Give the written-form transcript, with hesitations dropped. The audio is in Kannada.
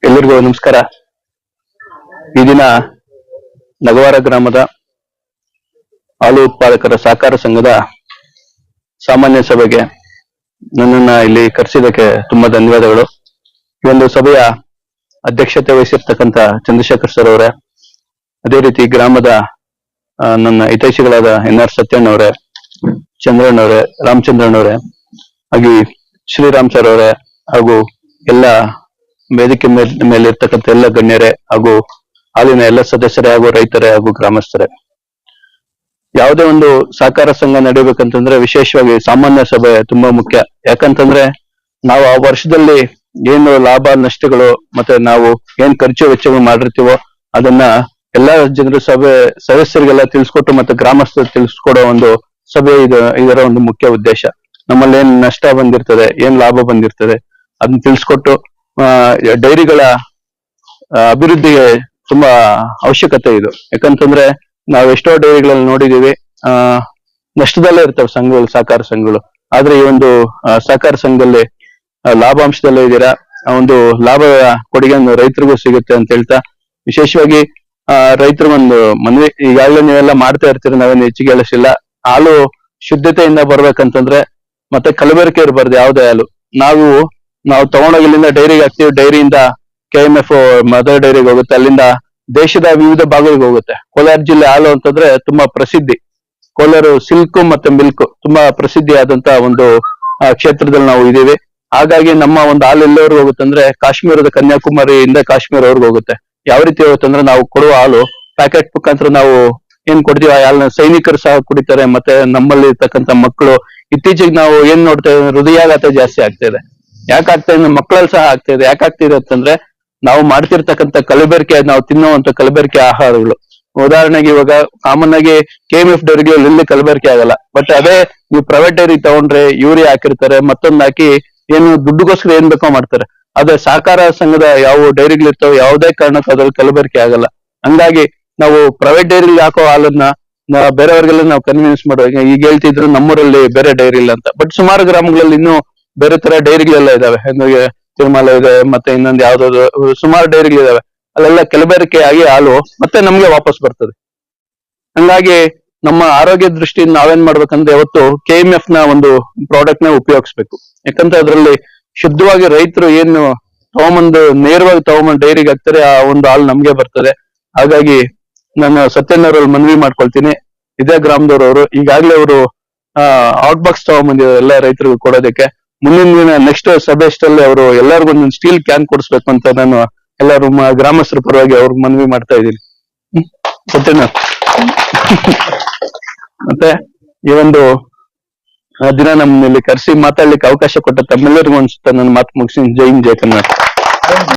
ಎಲ್ಲರಿಗೂ ನಮಸ್ಕಾರ. ಈ ದಿನ ನಗವಾರ ಗ್ರಾಮದ ಹಾಲು ಉತ್ಪಾದಕರ ಸಹಕಾರ ಸಂಘದ ಸಾಮಾನ್ಯ ಸಭೆಗೆ ನನ್ನನ್ನ ಇಲ್ಲಿ ಕರೆಸಿದ್ದಕ್ಕೆ ತುಂಬಾ ಧನ್ಯವಾದಗಳು. ಈ ಒಂದು ಸಭೆಯ ಅಧ್ಯಕ್ಷತೆ ವಹಿಸಿರ್ತಕ್ಕಂಥ ಚಂದ್ರಶೇಖರ್ ಸರ್ ಅವರೇ, ಅದೇ ರೀತಿ ಗ್ರಾಮದ ನನ್ನ ಹಿತೈಷಿಗಳಾದ NR ಸತ್ಯಣ್ಣವರೇ, ಚಂದ್ರಣ್ಣವರೇ, ರಾಮಚಂದ್ರಣ್ಣವರೇ, ಹಾಗೆ ಶ್ರೀರಾಮ್ ಸರ್ ಅವರೇ, ಹಾಗೂ ಎಲ್ಲ ವೇದಿಕೆ ಮೇಲೆ ಇರ್ತಕ್ಕಂಥ ಎಲ್ಲ ಗಣ್ಯರೇ, ಹಾಗೂ ಹಾಲಿನ ಎಲ್ಲ ಸದಸ್ಯರೇ, ಹಾಗೂ ರೈತರೇ, ಹಾಗೂ ಗ್ರಾಮಸ್ಥರೇ. ಯಾವುದೇ ಒಂದು ಸಹಕಾರ ಸಂಘ ನಡೆಯಬೇಕಂತಂದ್ರೆ ವಿಶೇಷವಾಗಿ ಸಾಮಾನ್ಯ ಸಭೆ ತುಂಬಾ ಮುಖ್ಯ. ಯಾಕಂತಂದ್ರೆ ನಾವು ಆ ವರ್ಷದಲ್ಲಿ ಏನು ಲಾಭ ನಷ್ಟಗಳು ಮತ್ತೆ ನಾವು ಏನ್ ಖರ್ಚು ವೆಚ್ಚಗಳು ಮಾಡಿರ್ತೀವೋ ಅದನ್ನ ಎಲ್ಲಾ ಜನರ ಸಭೆ ಸದಸ್ಯರಿಗೆಲ್ಲ ತಿಳಿಸ್ಕೊಟ್ಟು ಮತ್ತೆ ಗ್ರಾಮಸ್ಥರು ತಿಳಿಸ್ಕೊಡೋ ಒಂದು ಸಭೆ ಇದರ ಒಂದು ಮುಖ್ಯ ಉದ್ದೇಶ. ನಮ್ಮಲ್ಲಿ ಏನ್ ನಷ್ಟ ಬಂದಿರ್ತದೆ, ಏನ್ ಲಾಭ ಬಂದಿರ್ತದೆ ಅದನ್ನ ತಿಳಿಸ್ಕೊಟ್ಟು ಡೈರಿಗಳ ಅಭಿವೃದ್ಧಿಗೆ ತುಂಬಾ ಅವಶ್ಯಕತೆ ಇದು. ಯಾಕಂತಂದ್ರೆ ನಾವು ಎಷ್ಟೋ ಡೈರಿಗಳಲ್ಲಿ ನೋಡಿದೀವಿ, ನಷ್ಟದಲ್ಲೇ ಇರ್ತವೆ ಸಂಘಗಳು, ಸಹಕಾರ ಸಂಘಗಳು. ಆದ್ರೆ ಈ ಒಂದು ಸಹಕಾರ ಸಂಘದಲ್ಲಿ ಲಾಭಾಂಶದಲ್ಲೇ ಇದ್ದೀರಾ, ಒಂದು ಲಾಭ ಕೊಡುಗೆ ರೈತರಿಗೂ ಸಿಗುತ್ತೆ ಅಂತ ಹೇಳ್ತಾ, ವಿಶೇಷವಾಗಿ ರೈತರಿಗೊಂದು ಮನವಿ, ಈಗಾಗಲೇ ನೀವೆಲ್ಲ ಮಾಡ್ತಾ ಇರ್ತೀರಿ, ನಾವೇನು ಹೆಚ್ಚಿಗೆ ಹೇಳಿಸಿಲ್ಲ. ಹಾಲು ಶುದ್ಧತೆಯಿಂದ ಬರ್ಬೇಕಂತಂದ್ರೆ ಮತ್ತೆ ಕಲಬೆರಕೆ ಇರಬಾರ್ದು ಯಾವುದೇ ಹಾಲು. ನಾವು ತಗೊಂಡೋಗಿ ಇಲ್ಲಿಂದ ಡೈರಿಗೆ ಹಾಕ್ತಿವಿ, ಡೈರಿಯಿಂದ KMF ಮದರ್ ಡೈರಿಗೆ ಹೋಗುತ್ತೆ, ಅಲ್ಲಿಂದ ದೇಶದ ವಿವಿಧ ಭಾಗಗಳಿಗೆ ಹೋಗುತ್ತೆ. ಕೋಲಾರ ಜಿಲ್ಲೆ ಹಾಲು ಅಂತಂದ್ರೆ ತುಂಬಾ ಪ್ರಸಿದ್ಧಿ. ಕೋಲಾರ ಸಿಲ್ಕ್ ಮತ್ತೆ ಮಿಲ್ಕ್ ತುಂಬಾ ಪ್ರಸಿದ್ಧಿ ಆದಂತ ಒಂದು ಕ್ಷೇತ್ರದಲ್ಲಿ ನಾವು ಇದೀವಿ. ಹಾಗಾಗಿ ನಮ್ಮ ಒಂದು ಹಾಲು ಎಲ್ಲವರೆಗೂ ಹೋಗುತ್ತೆ ಅಂದ್ರೆ ಕಾಶ್ಮೀರದ ಕನ್ಯಾಕುಮಾರಿಯಿಂದ ಕಾಶ್ಮೀರವರೆಗೂ ಹೋಗುತ್ತೆ. ಯಾವ ರೀತಿ ಹೋಗುತ್ತೆ ಅಂದ್ರೆ ನಾವು ಕೊಡುವ ಹಾಲು ಪ್ಯಾಕೆಟ್ ಮುಖಾಂತರ ನಾವು ಏನ್ ಕೊಡ್ತೀವಿ ಆ ಹಾಲನ್ನ ಸೈನಿಕರು ಸಹ ಕುಡಿತಾರೆ. ಮತ್ತೆ ನಮ್ಮಲ್ಲಿ ಇರ್ತಕ್ಕಂಥ ಮಕ್ಕಳು ಇತ್ತೀಚೆಗೆ ನಾವು ಏನ್ ನೋಡ್ತೇವೆ, ಹೃದಯಾಘಾತ ಜಾಸ್ತಿ ಆಗ್ತಾ ಇದೆ. ಯಾಕಾಗ್ತಾ ಇದೆ? ಮಕ್ಕಳಲ್ಲಿ ಸಹ ಆಗ್ತಾ ಇದೆ. ಯಾಕಾಗ್ತಿದೆ ಅಂತಂದ್ರೆ ನಾವು ಮಾಡ್ತಿರ್ತಕ್ಕಂಥ ಕಲಬೆರಕೆ, ನಾವು ತಿನ್ನುವಂತ ಕಲಬೆರಕೆ ಆಹಾರಗಳು. ಉದಾಹರಣೆಗೆ ಇವಾಗ ಕಾಮನ್ ಆಗಿ KMF ಡೈರಿಗಳಲ್ಲಿ ಎಲ್ಲಿ ಕಲಬೆರಕೆ ಆಗಲ್ಲ. ಬಟ್ ಅದೇ ನೀವು ಪ್ರೈವೇಟ್ ಡೈರಿ ತಗೊಂಡ್ರೆ ಯೂರಿಯಾ ಹಾಕಿರ್ತಾರೆ, ಮತ್ತೊಂದು ಹಾಕಿ ಏನು ದುಡ್ಡುಗೋಸ್ಕರ ಏನ್ ಬೇಕೋ ಮಾಡ್ತಾರೆ. ಆದ್ರೆ ಸಹಕಾರ ಸಂಘದ ಯಾವ ಡೈರಿಗಳಿರ್ತಾವೆ ಯಾವುದೇ ಕಾರಣಕ್ಕೂ ಅದ್ರಲ್ಲಿ ಕಲಬೆರಕೆ ಆಗಲ್ಲ. ಹಂಗಾಗಿ ನಾವು ಪ್ರೈವೇಟ್ ಡೈರಿಲಿ ಹಾಕೋ ಹಾಲನ್ನ ಬೇರೆಯವ್ರಿಗೆಲ್ಲ ನಾವು ಕನ್ವಿನ್ಸ್ ಮಾಡುವಾಗ, ಈಗ ಹೇಳ್ತಿದ್ರು ನಮ್ಮೂರಲ್ಲಿ ಬೇರೆ ಡೈರಿ ಇಲ್ಲ ಅಂತ. ಬಟ್ ಸುಮಾರು ಗ್ರಾಮಗಳಲ್ಲಿ ಇನ್ನೂ ಬೇರೆ ತರ ಡೈರಿಗಳೆಲ್ಲ ಇದಾವೆ. ಅಂದ್ರೆ ತಿರುಮಲ ಇದೆ, ಮತ್ತೆ ಇನ್ನೊಂದು ಯಾವ್ದಾದ್ರು ಸುಮಾರು ಡೈರಿಗಳಿದಾವೆ. ಅಲ್ಲೆಲ್ಲ ಕಲಬೆರಕೆ ಆಗಿ ಹಾಲು ಮತ್ತೆ ನಮ್ಗೆ ವಾಪಸ್ ಬರ್ತದೆ. ಹಂಗಾಗಿ ನಮ್ಮ ಆರೋಗ್ಯ ದೃಷ್ಟಿಯಿಂದ ನಾವೇನ್ ಮಾಡ್ಬೇಕಂದ್ರೆ ಯಾವತ್ತು KMF ನ ಒಂದು ಪ್ರಾಡಕ್ಟ್ ನ ಉಪಯೋಗಿಸ್ಬೇಕು. ಯಾಕಂದ್ರೆ ಅದರಲ್ಲಿ ಶುದ್ಧವಾಗಿ ರೈತರು ಏನು ನೇರವಾಗಿ ತಗೊಂಬಂದು ಡೈರಿಗೆ ಹಾಕ್ತಾರೆ, ಆ ಒಂದು ಹಾಲು ನಮ್ಗೆ ಬರ್ತದೆ. ಹಾಗಾಗಿ ನಾನು ಸತ್ಯಣ್ಣವ್ರಲ್ಲಿ ಮನವಿ ಮಾಡ್ಕೊಳ್ತೀನಿ, ಇದೇ ಗ್ರಾಮದವ್ರವರು ಈಗಾಗ್ಲೇ ಅವರು ಔಟ್ ಬಾಕ್ಸ್ ತಗೊಂಡ್ಬಂದಿದ್ದಾರೆ ಎಲ್ಲ ರೈತರಿಗೂ ಕೊಡೋದಕ್ಕೆ. ಮುಂದಿನ ದಿನ ನೆಕ್ಸ್ಟ್ ಸಭೆಷ್ಟಲ್ಲಿ ಅವರು ಎಲ್ಲರಿಗೂ ಒಂದು ಸ್ಟೀಲ್ ಕ್ಯಾನ್ ಕೊಡಿಸ್ಬೇಕು ಅಂತ ನಾನು ಎಲ್ಲರೂ ಗ್ರಾಮಸ್ಥರ ಪರವಾಗಿ ಅವ್ರಿಗೆ ಮನವಿ ಮಾಡ್ತಾ ಇದ್ದೀನಿ. ಸತ್ಯಣ್ಣ ಮತ್ತೆ ಈ ಒಂದು ದಿನ ನಮ್ಮಲ್ಲಿ ಕರೆಸಿ ಮಾತಾಡ್ಲಿಕ್ಕೆ ಅವಕಾಶ ಕೊಟ್ಟ ತಮ್ಮೆಲ್ಲರಿಗೂ ಅನ್ಸುತ್ತೆ. ನನ್ನ ಮಾತು ಮುಗಿಸಿ. ಜೈ ಹಿಂದ್, ಜೈ ಕರ್ನಾಟಕ.